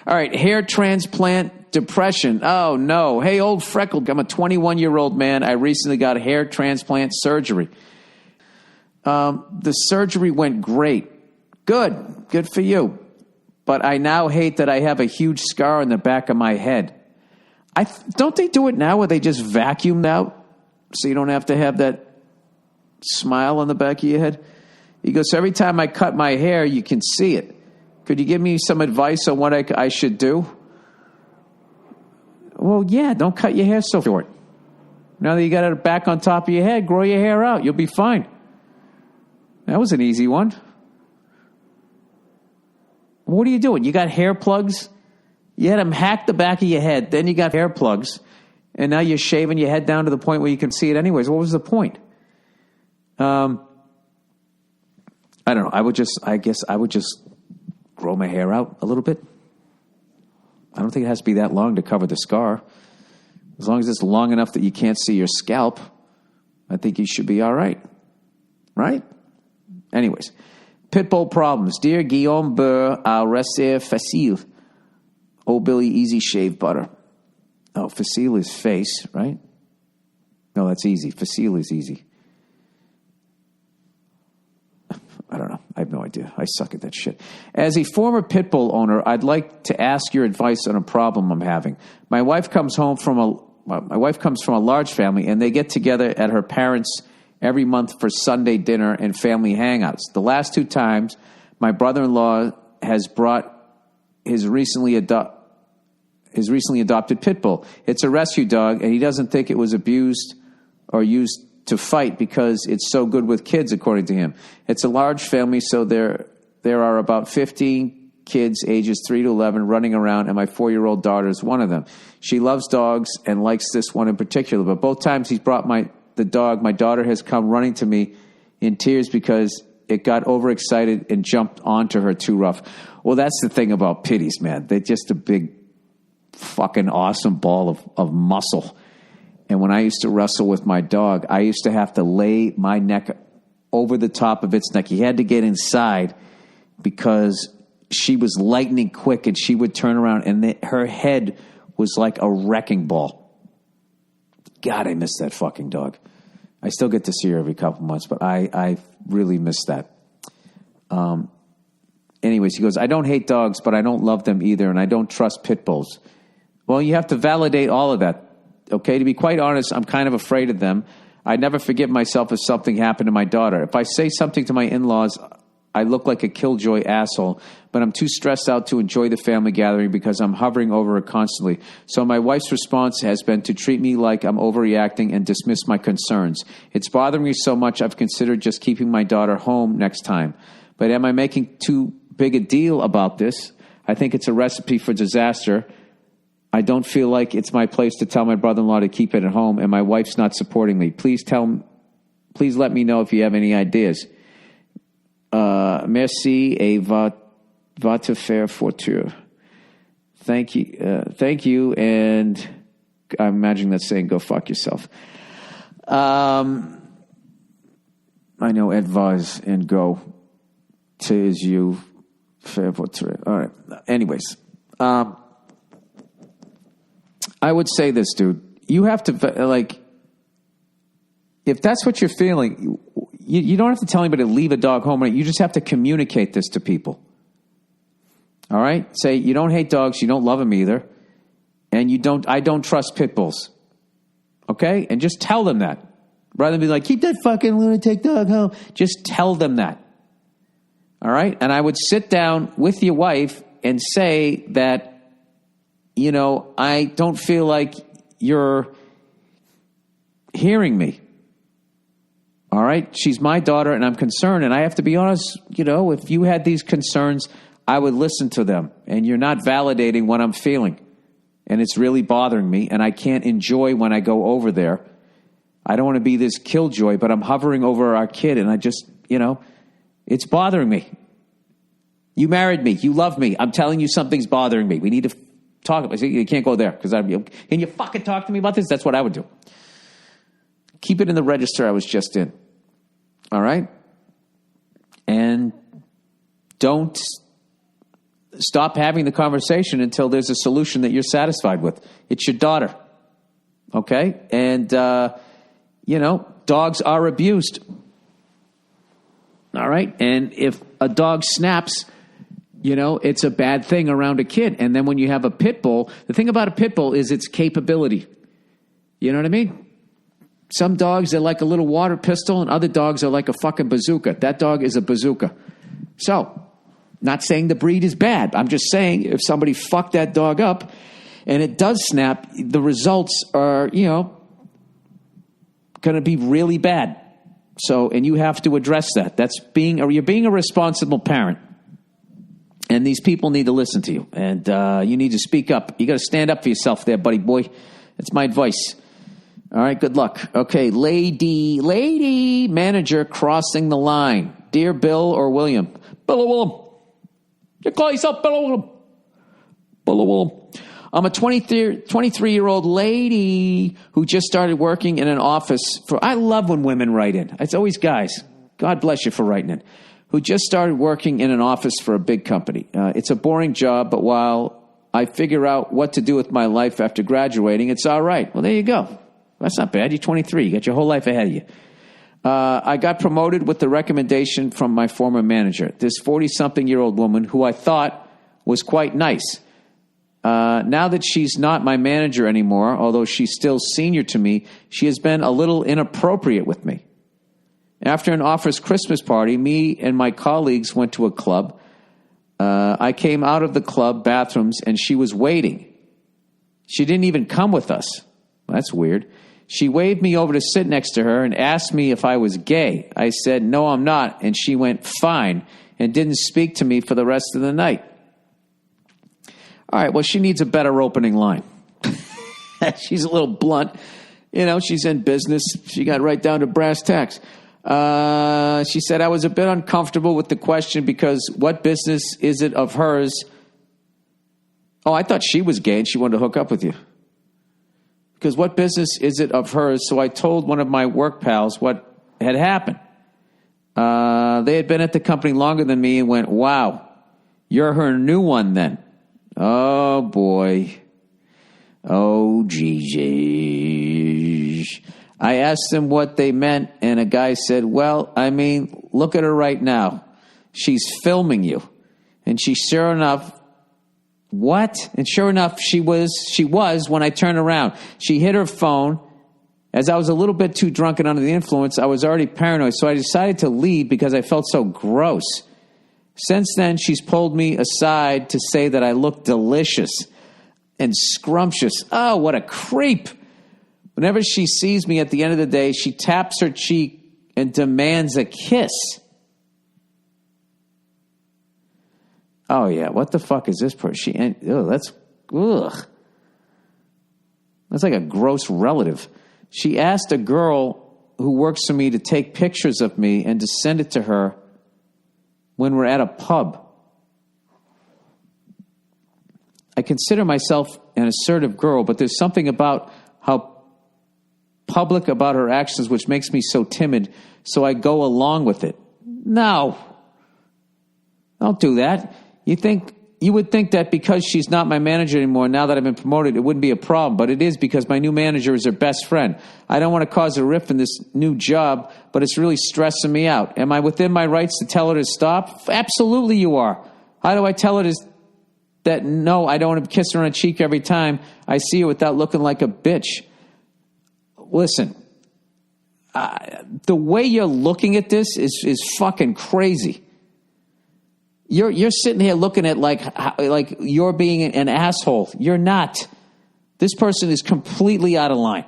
All right, hair transplant depression. Oh, no. Hey, old freckled, I'm a 21-year-old man. I recently got hair transplant surgery. The surgery went great. Good for you. But I now hate that I have a huge scar on the back of my head. Don't they do it now where they just vacuum out so you don't have to have that smile on the back of your head? He goes, so every time I cut my hair, you can see it. Could you give me some advice on what I should do? Well, yeah, don't cut your hair so short. Now that you got it back on top of your head, grow your hair out. You'll be fine. That was an easy one. What are you doing? You got hair plugs? You had them hack the back of your head. Then you got hair plugs. And now you're shaving your head down to the point where you can see it anyways. What was the point? I don't know. I guess I would just grow my hair out a little bit. I don't think it has to be that long to cover the scar. As long as it's long enough that you can't see your scalp, I think you should be all right. Right? Anyways. Pitbull problems. Dear Guillaume Burr, I'll rester facile. Oh, Billy, easy shave butter. Oh, facile is face, right? No, that's easy. Facile is easy. I don't know. I have no idea. I suck at that shit. As a former pit bull owner, I'd like to ask your advice on a problem I'm having. My wife comes from a large family, and they get together at her parents' every month for Sunday dinner and family hangouts. The last 2 times, my brother-in-law has brought his recently adopted pit bull. It's a rescue dog, and he doesn't think it was abused or used to fight because it's so good with kids, according to him. It's a large family, so there are about 15 kids ages 3 to 11 running around, and my 4-year-old daughter is one of them. She loves dogs and likes this one in particular, but both times he's brought the dog, my daughter has come running to me in tears because it got overexcited and jumped onto her too rough. Well, that's the thing about pitties, man. They're just a big fucking awesome ball of muscle. And when I used to wrestle with my dog, I used to have to lay my neck over the top of its neck. He had to get inside because she was lightning quick, and she would turn around, and her head was like a wrecking ball. God, I miss that fucking dog. I still get to see her every couple months, but I really miss that. Anyways, he goes, I don't hate dogs, but I don't love them either, and I don't trust pit bulls. Well, you have to validate all of that. Okay, to be quite honest, I'm kind of afraid of them. I'd never forgive myself if something happened to my daughter. If I say something to my in-laws, I look like a killjoy asshole, but I'm too stressed out to enjoy the family gathering because I'm hovering over her constantly. So my wife's response has been to treat me like I'm overreacting and dismiss my concerns. It's bothering me so much I've considered just keeping my daughter home next time. But am I making too big a deal about this? I think it's a recipe for disaster. I don't feel like it's my place to tell my brother-in-law to keep it at home, and my wife's not supporting me. Please let me know if you have any ideas. Merci et va te faire fortune. Thank you, and I'm imagining that's saying go fuck yourself. I know advise and go to is you faire fortune. All right. Anyways, I would say this, dude. You have to, if that's what you're feeling, you don't have to tell anybody to leave a dog home. Right? You just have to communicate this to people. All right? Say, you don't hate dogs, you don't love them either, and I don't trust pit bulls. Okay? And just tell them that. Rather than be like, keep that fucking lunatic dog home. Just tell them that. All right? And I would sit down with your wife and say that, I don't feel like you're hearing me. All right? She's my daughter, and I'm concerned. And I have to be honest, if you had these concerns, I would listen to them. And you're not validating what I'm feeling. And it's really bothering me. And I can't enjoy when I go over there. I don't want to be this killjoy, but I'm hovering over our kid. And I just, it's bothering me. You married me. You love me. I'm telling you something's bothering me. We need to talk about it. You can't go there because can you fucking talk to me about this? That's what I would do. Keep it in the register I was just in. All right? And don't stop having the conversation until there's a solution that you're satisfied with. It's your daughter. Okay? And, dogs are abused. All right? And if a dog snaps, it's a bad thing around a kid. And then when you have a pit bull, the thing about a pit bull is its capability. You know what I mean? Some dogs are like a little water pistol and other dogs are like a fucking bazooka. That dog is a bazooka. So, not saying the breed is bad. I'm just saying if somebody fucked that dog up and it does snap, the results are, going to be really bad. So, and you have to address that. You're being a responsible parent. And these people need to listen to you. And you need to speak up. You got to stand up for yourself there, buddy boy. That's my advice. All right, good luck. Okay, lady manager crossing the line. Dear Bill or William? Bill or William? You call yourself Bill or William? Bill or William? I'm a 23-year-old lady who just started working in an office I love when women write in. It's always guys. God bless you for writing in. Who just started working in an office for a big company. It's a boring job, but while I figure out what to do with my life after graduating, it's all right. Well, there you go. That's not bad. You're 23. You got your whole life ahead of you. I got promoted with the recommendation from my former manager, this 40-something-year-old woman who I thought was quite nice. Now that she's not my manager anymore, although she's still senior to me, she has been a little inappropriate with me. After an office Christmas party, me and my colleagues went to a club. I came out of the club bathrooms and she was waiting. She didn't even come with us. That's weird. She waved me over to sit next to her and asked me if I was gay. I said, no, I'm not. And she went, fine, and didn't speak to me for the rest of the night. All right, well, she needs a better opening line. She's a little blunt. She's in business. She got right down to brass tacks. She said, I was a bit uncomfortable with the question because what business is it of hers? Oh, I thought she was gay and she wanted to hook up with you. Because what business is it of hers? So I told one of my work pals what had happened. They had been at the company longer than me and went, wow, you're her new one then. Oh, boy. Oh, Gigi. I asked them what they meant, and a guy said, well, look at her right now. She's filming you. And she sure enough, what? And sure enough, she was when I turned around. She hit her phone. As I was a little bit too drunk and under the influence, I was already paranoid, so I decided to leave because I felt so gross. Since then, she's pulled me aside to say that I look delicious and scrumptious. Oh, what a creep. Whenever she sees me at the end of the day, she taps her cheek and demands a kiss. Oh, yeah. What the fuck is this person? That's like a gross relative. She asked a girl who works for me to take pictures of me and to send it to her when we're at a pub. I consider myself an assertive girl, but there's something about how public about her actions which makes me so timid, so I go along with it. No. Don't do that. You would think that because she's not my manager anymore, now that I've been promoted, it wouldn't be a problem, but it is because my new manager is her best friend. I don't want to cause a rift in this new job, but it's really stressing me out. Am I within my rights to tell her to stop? Absolutely you are. How do I tell her that no, I don't want to kiss her on the cheek every time I see her without looking like a bitch? Listen, the way you're looking at this is fucking crazy. You're sitting here looking at like you're being an asshole. You're not. This person is completely out of line.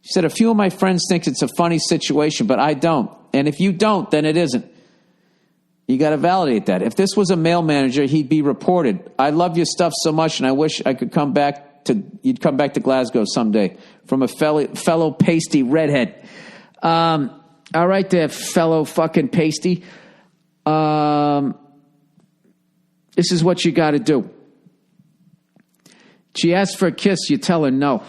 She said, a few of my friends think it's a funny situation, but I don't. And if you don't, then it isn't. You got to validate that. If this was a male manager, he'd be reported. I love your stuff so much, and I wish I could you'd come back to Glasgow someday. From a fellow pasty redhead. All right there, fellow fucking pasty. This is what you got to do. She asks for a kiss, you tell her no.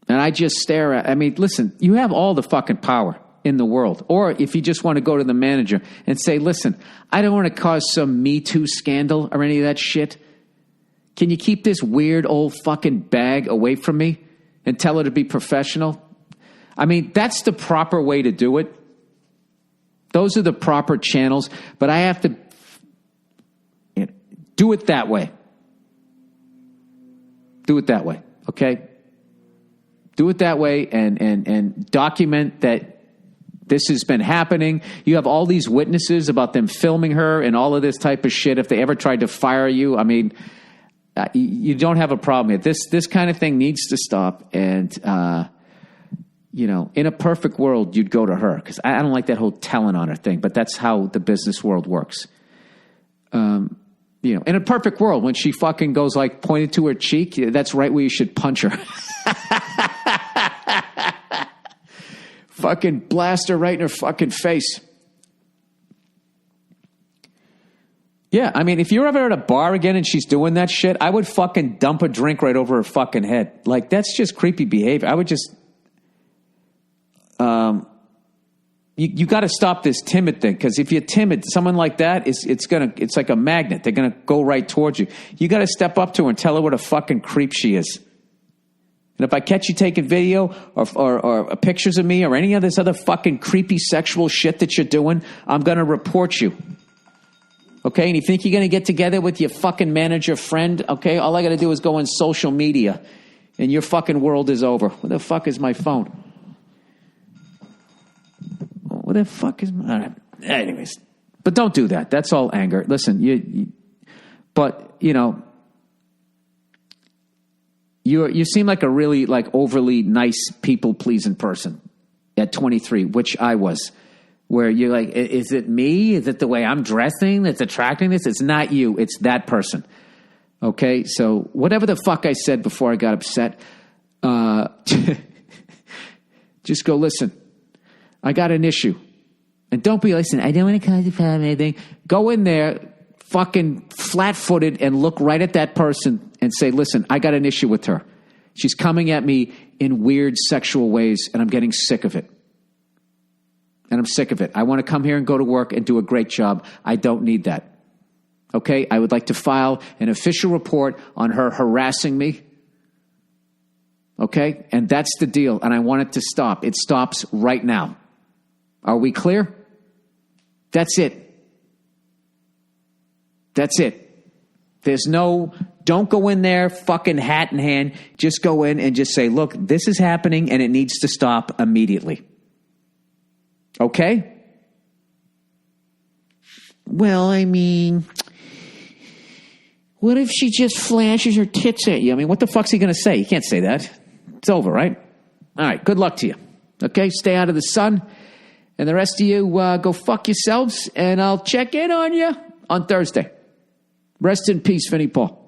And I just stare at, listen, you have all the fucking power in the world. Or if you just want to go to the manager and say, listen, I don't want to cause some Me Too scandal or any of that shit. Can you keep this weird old fucking bag away from me and tell her to be professional? I mean, that's the proper way to do it. Those are the proper channels, but I have to do it that way. Do it that way, okay? Do it that way and document that this has been happening. You have all these witnesses about them filming her and all of this type of shit. If they ever tried to fire you, I mean, you don't have a problem here. This kind of thing needs to stop. And, in a perfect world, you'd go to her. Because I don't like that whole telling on her thing. But that's how the business world works. In a perfect world, when she fucking goes like pointed to her cheek, that's right where you should punch her. Fucking blast her right in her fucking face. Yeah, I mean, if you're ever at a bar again and she's doing that shit, I would fucking dump a drink right over her fucking head. Like, that's just creepy behavior. I would just... You got to stop this timid thing, because if you're timid, someone like that it's like a magnet. They're gonna go right towards you. You got to step up to her and tell her what a fucking creep she is. And if I catch you taking video or pictures of me or any of this other fucking creepy sexual shit that you're doing, I'm gonna report you. Okay, and you think you're gonna get together with your fucking manager friend? Okay, all I got to do is go on social media, and your fucking world is over. Where the fuck is my phone? What the fuck is my... All right. Anyways, but don't do that. That's all anger. Listen, you seem like a really like overly nice people pleasing person at 23, which I was. Where you're like, is it me? Is it the way I'm dressing that's attracting this? It's not you. It's that person. Okay, so whatever the fuck I said before I got upset, just go listen. I got an issue. And don't be, listen, I don't want to cause you problem or anything. Go in there, fucking flat-footed, and look right at that person and say, listen, I got an issue with her. She's coming at me in weird sexual ways, and I'm getting sick of it. And I'm sick of it. I want to come here and go to work and do a great job. I don't need that. Okay? I would like to file an official report on her harassing me. Okay? And that's the deal. And I want it to stop. It stops right now. Are we clear? That's it. That's it. Don't go in there fucking hat in hand. Just go in and just say, look, this is happening and it needs to stop immediately. Okay? Well, I mean, what if she just flashes her tits at you? I mean, what the fuck's he going to say? You can't say that. It's over, right? All right, good luck to you. Okay, stay out of the sun. And the rest of you, go fuck yourselves, and I'll check in on you on Thursday. Rest in peace, Vinnie Paul.